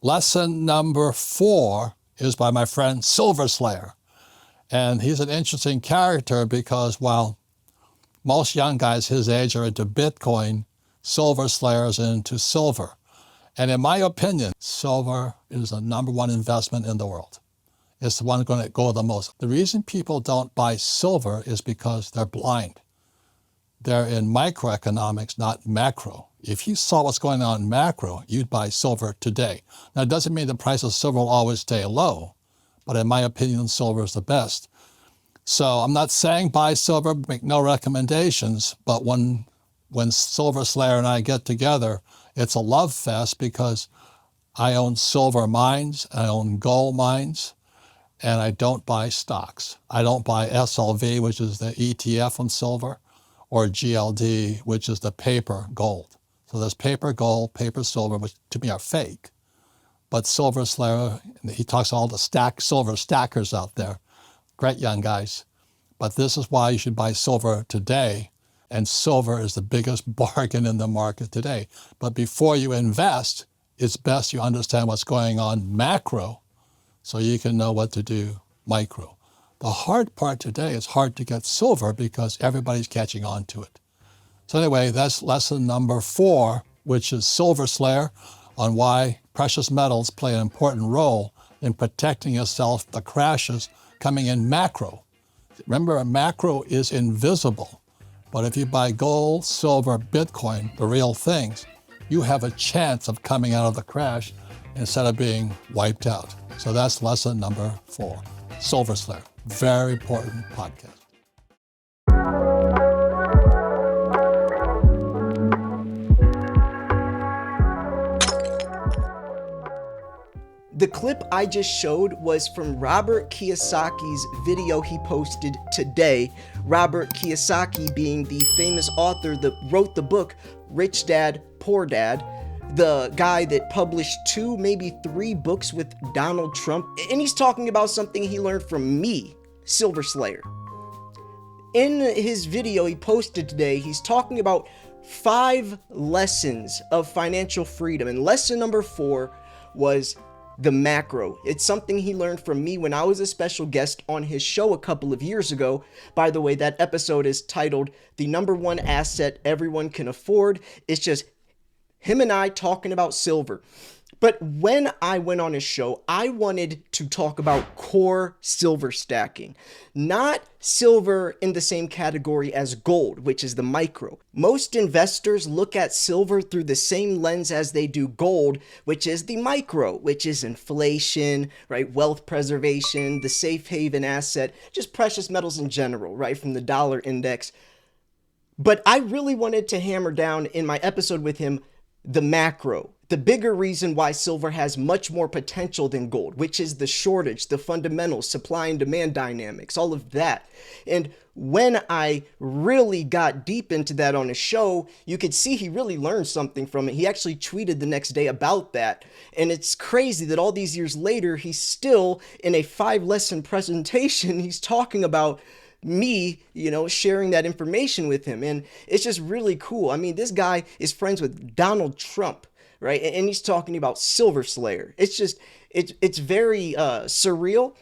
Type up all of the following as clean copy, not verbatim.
Lesson number 4 is by my friend Silver Slayer. And he's an interesting character because while most young guys his age are into Bitcoin, Silver Slayer is into silver. And in my opinion, silver is the number one investment in the world. It's the one going to go the most. The reason people don't buy silver is because they're blind. They're in microeconomics, not macro. If you saw what's going on in macro, you'd buy silver today. Now, it doesn't mean the price of silver will always stay low, but in my opinion, silver is the best. So I'm not saying buy silver, make no recommendations, but when Silver Slayer and I get together, it's a love fest because I own silver mines, I own gold mines, and I don't buy stocks. I don't buy SLV, which is the ETF on silver, or GLD, which is the paper gold. So there's paper gold, paper silver, which to me are fake. But Silver Slayer, he talks to all the silver stackers out there, great young guys. But this is why you should buy silver today. And silver is the biggest bargain in the market today. But before you invest, it's best you understand what's going on macro so you can know what to do micro. The hard part today is hard to get silver because everybody's catching on to it. So anyway, that's lesson number 4, which is Silver Slayer, on why precious metals play an important role in protecting yourself from the crashes coming in macro. Remember, a macro is invisible. But if you buy gold, silver, Bitcoin, the real things, you have a chance of coming out of the crash instead of being wiped out. So that's lesson number 4, Silver Slayer. Very important podcast. The clip I just showed was from Robert Kiyosaki's video he posted today. Robert Kiyosaki being the famous author that wrote the book Rich Dad, Poor Dad, the guy that published 2, maybe 3 books with Donald Trump. And he's talking about something he learned from me, Silver Slayer. In his video he posted today, he's talking about 5 lessons of financial freedom. And lesson number 4 was the macro. It's something he learned from me when I was a special guest on his show a couple of years ago. By the way, that episode is titled The Number One Asset Everyone Can Afford. It's just him and I talking about silver. But when I went on his show, I wanted to talk about core silver stacking, not silver in the same category as gold, which is the micro. Most investors look at silver through the same lens as they do gold, which is the micro, which is inflation, right? Wealth preservation, the safe haven asset, just precious metals in general, right? From the dollar index. But I really wanted to hammer down in my episode with him the macro, the bigger reason why silver has much more potential than gold, which is the shortage, the fundamentals, supply and demand dynamics, all of that. And when I really got deep into that on his show, you could see he really learned something from it. He actually tweeted the next day about that. And it's crazy that all these years later, he's still in a 5-lesson presentation, he's talking about me, sharing that information with him. And it's just really cool. I mean, this guy is friends with Donald Trump, right? And he's talking about Silver Slayer. It's just, it's very surreal.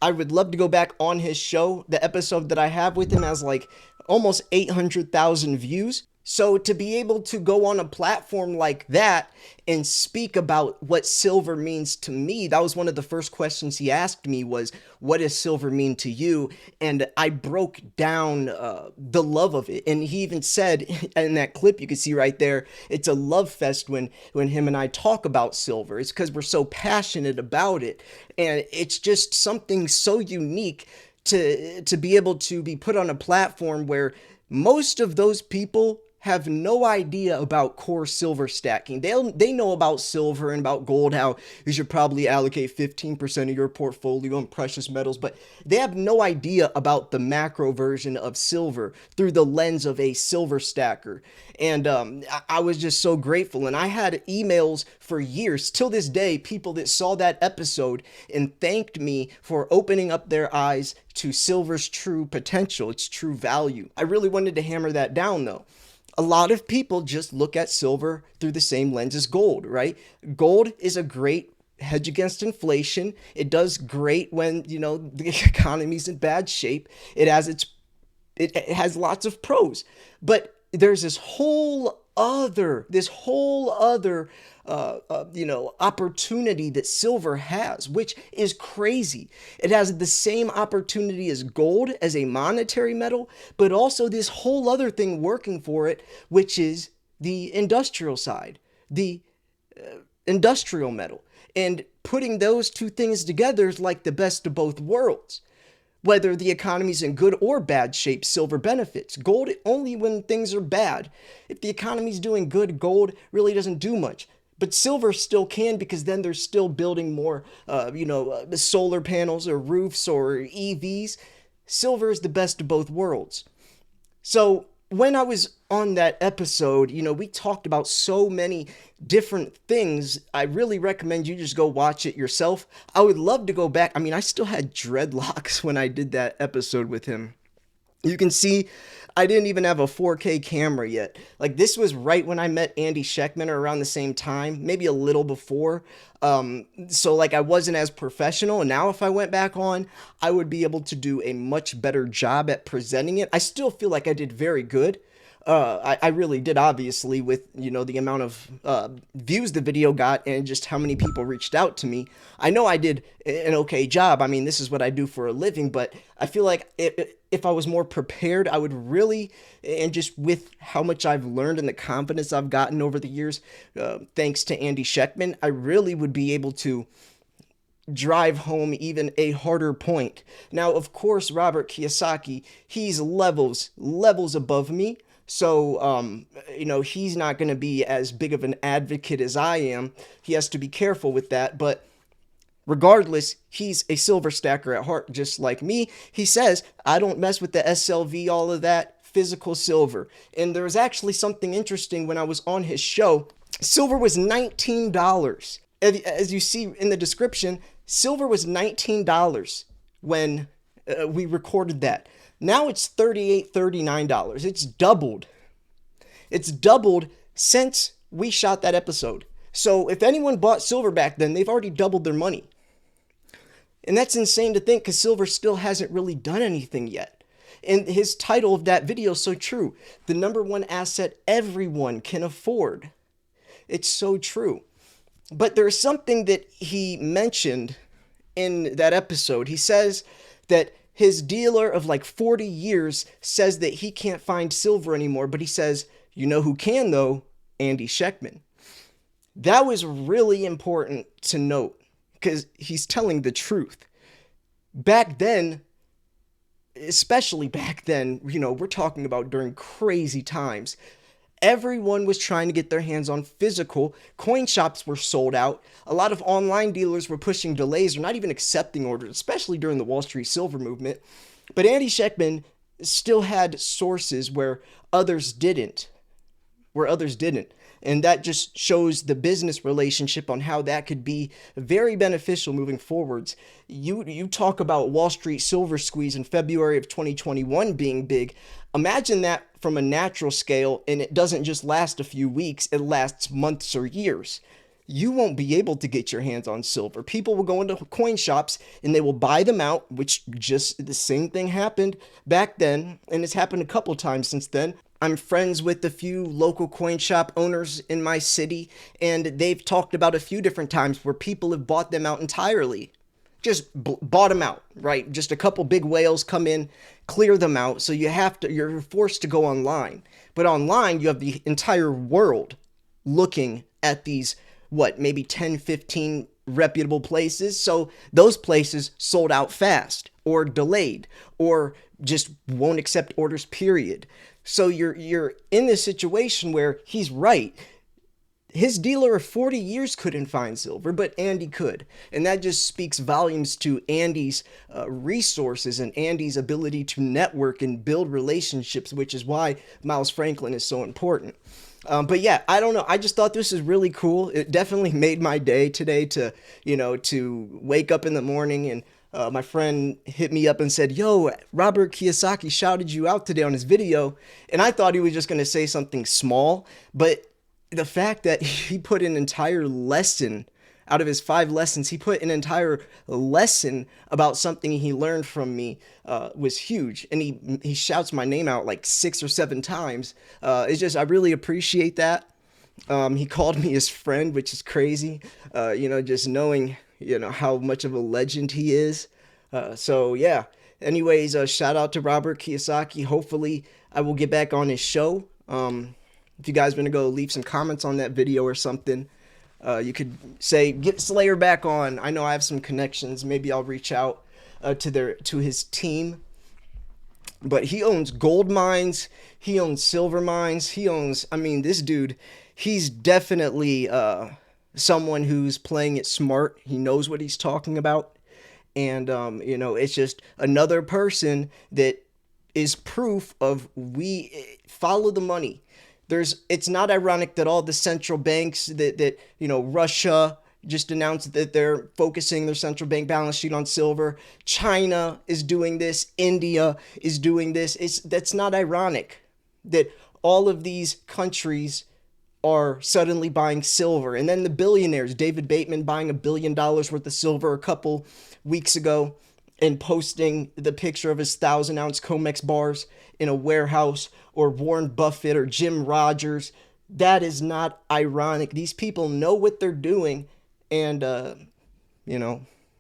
I would love to go back on his show. The episode that I have with him has like almost 800,000 views. So to be able to go on a platform like that and speak about what silver means to me, that was one of the first questions he asked me was, what does silver mean to you? And I broke down the love of it. And he even said in that clip, you can see right there, it's a love fest when him and I talk about silver. It's because we're so passionate about it. And it's just something so unique to be able to be put on a platform where most of those people have no idea about core silver stacking. They know about silver and about gold, how you should probably allocate 15% of your portfolio on precious metals, but they have no idea about the macro version of silver through the lens of a silver stacker. And I was just so grateful. And I had emails for years, till this day, people that saw that episode and thanked me for opening up their eyes to silver's true potential, its true value. I really wanted to hammer that down though. A lot of people just look at silver through the same lens as gold, right? Gold is a great hedge against inflation. It does great when, you know, the economy's in bad shape. It has lots of pros, but there's this whole other opportunity that silver has, which is crazy. It has the same opportunity as gold as a monetary metal, but also this whole other thing working for it, which is the industrial side, the industrial metal. And putting those two things together is like the best of both worlds. Whether the economy's in good or bad shape, silver benefits. Gold only when things are bad. If the economy's doing good, gold really doesn't do much. But silver still can, because then they're still building more, solar panels or roofs or EVs. Silver is the best of both worlds. So when I was on that episode, we talked about so many different things. I really recommend you just go watch it yourself. I would love to go back. I mean, I still had dreadlocks when I did that episode with him. You can see I didn't even have a 4K camera yet. Like, this was right when I met Andy Schectman, or around the same time, maybe a little before. So like, I wasn't as professional. And now if I went back on, I would be able to do a much better job at presenting it. I still feel like I did very good. I really did, obviously, with, the amount of views the video got and just how many people reached out to me. I know I did an okay job. I mean, this is what I do for a living, but I feel like if I was more prepared, I would really, and just with how much I've learned and the confidence I've gotten over the years, thanks to Andy Schectman, I really would be able to drive home even a harder point. Now, of course, Robert Kiyosaki, he's levels above me. So, he's not going to be as big of an advocate as I am. He has to be careful with that. But regardless, he's a silver stacker at heart, just like me. He says, I don't mess with the SLV, all of that, physical silver. And there was actually something interesting when I was on his show. Silver was $19. As you see in the description, silver was $19 when we recorded that. Now it's $38, $39. It's doubled. It's doubled since we shot that episode. So if anyone bought silver back then, they've already doubled their money. And that's insane to think, because silver still hasn't really done anything yet. And his title of that video is so true. The number one asset everyone can afford. It's so true. But there's something that he mentioned in that episode. He says that his dealer of like 40 years says that he can't find silver anymore, but he says, you know who can though? Andy Schectman. That was really important to note, because he's telling the truth. Back then, especially back then, we're talking about during crazy times. Everyone was trying to get their hands on physical. Coin shops were sold out. A lot of online dealers were pushing delays or not even accepting orders, especially during the Wall Street silver movement. But Andy Schectman still had sources where others didn't. And that just shows the business relationship on how that could be very beneficial moving forwards. You talk about Wall Street silver squeeze in February of 2021 being big. Imagine that from a natural scale, and it doesn't just last a few weeks, it lasts months or years. You won't be able to get your hands on silver. People will go into coin shops and they will buy them out, which just the same thing happened back then, and it's happened a couple times since then. I'm friends with a few local coin shop owners in my city, and they've talked about a few different times where people have bought them out entirely. Just bought them out, right? Just a couple big whales come in, clear them out. So you're forced to go online. But online, you have the entire world looking at these, maybe 10, 15 reputable places. So those places sold out fast or delayed or just won't accept orders, period. So you're in this situation where he's right. His dealer of 40 years couldn't find silver, but Andy could. And that just speaks volumes to Andy's resources and Andy's ability to network and build relationships, which is why Miles Franklin is so important. But yeah, I don't know. I just thought this is really cool. It definitely made my day today to wake up in the morning and my friend hit me up and said, yo, Robert Kiyosaki shouted you out today on his video. And I thought he was just going to say something small, but the fact that he put an entire lesson out of his 5 lessons, he put an entire lesson about something he learned from me, was huge. And he shouts my name out like 6 or 7 times. It's just, I really appreciate that. He called me his friend, which is crazy. Just knowing, how much of a legend he is. So yeah. Anyways, shout out to Robert Kiyosaki. Hopefully I will get back on his show. If you guys want to go leave some comments on that video or something, you could say, get Slayer back on. I know I have some connections. Maybe I'll reach out to his team. But he owns gold mines. He owns silver mines. This dude, he's definitely someone who's playing it smart. He knows what he's talking about. And, it's just another person that is proof of we follow the money. It's not ironic that all the central banks that Russia just announced that they're focusing their central bank balance sheet on silver. China is doing this. India is doing this. That's not ironic that all of these countries are suddenly buying silver. And then the billionaires, David Bateman buying $1 billion worth of silver a couple weeks ago and posting the picture of his 1,000-ounce Comex bars in a warehouse, or Warren Buffett or Jim Rogers. That is not ironic. These people know what they're doing, and,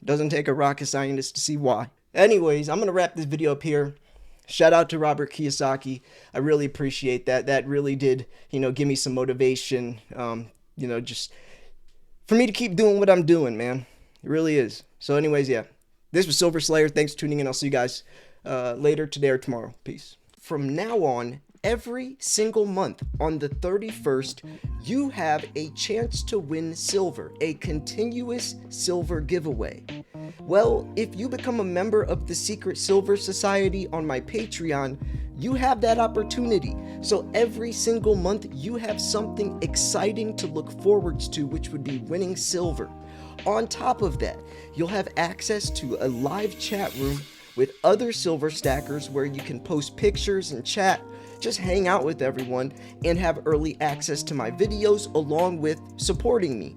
doesn't take a rocket scientist to see why. Anyways, I'm going to wrap this video up here. Shout out to Robert Kiyosaki. I really appreciate that. That really did, give me some motivation, just for me to keep doing what I'm doing, man. It really is. So anyways, yeah. This was Silver Slayer. Thanks for tuning in. I'll see you guys later today or tomorrow. Peace. From now on, every single month on the 31st, you have a chance to win silver, a continuous silver giveaway. Well, if you become a member of the Secret Silver Society on my Patreon, you have that opportunity. So every single month, you have something exciting to look forward to, which would be winning silver. On top of that, you'll have access to a live chat room with other silver stackers where you can post pictures and chat, just hang out with everyone, and have early access to my videos along with supporting me.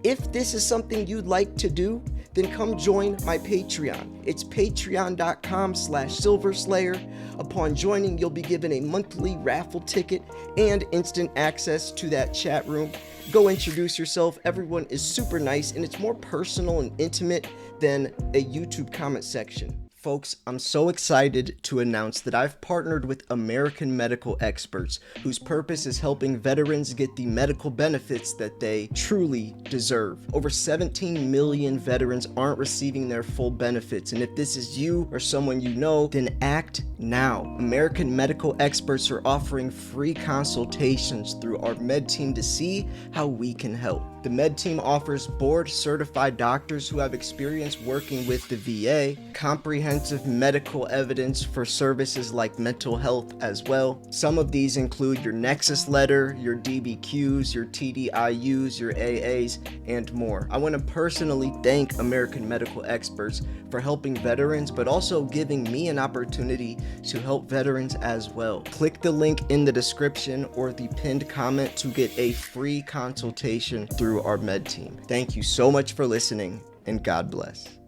If this is something you'd like to do, then come join my Patreon. It's patreon.com/silverslayer. Upon joining, you'll be given a monthly raffle ticket and instant access to that chat room. Go introduce yourself. Everyone is super nice, and it's more personal and intimate than a YouTube comment section. Folks, I'm so excited to announce that I've partnered with American medical experts whose purpose is helping veterans get the medical benefits that they truly deserve. Over 17 million veterans aren't receiving their full benefits, and if this is you or someone you know, then act now. American medical experts are offering free consultations through our med team to see how we can help. The med team offers board-certified doctors who have experience working with the VA, comprehensive medical evidence for services like mental health as well. Some of these include your Nexus letter, your DBQs, your TDIUs, your AAs, and more. I want to personally thank American medical experts for helping veterans, but also giving me an opportunity to help veterans as well. Click the link in the description or the pinned comment to get a free consultation through our med team. Thank you so much for listening, and God bless.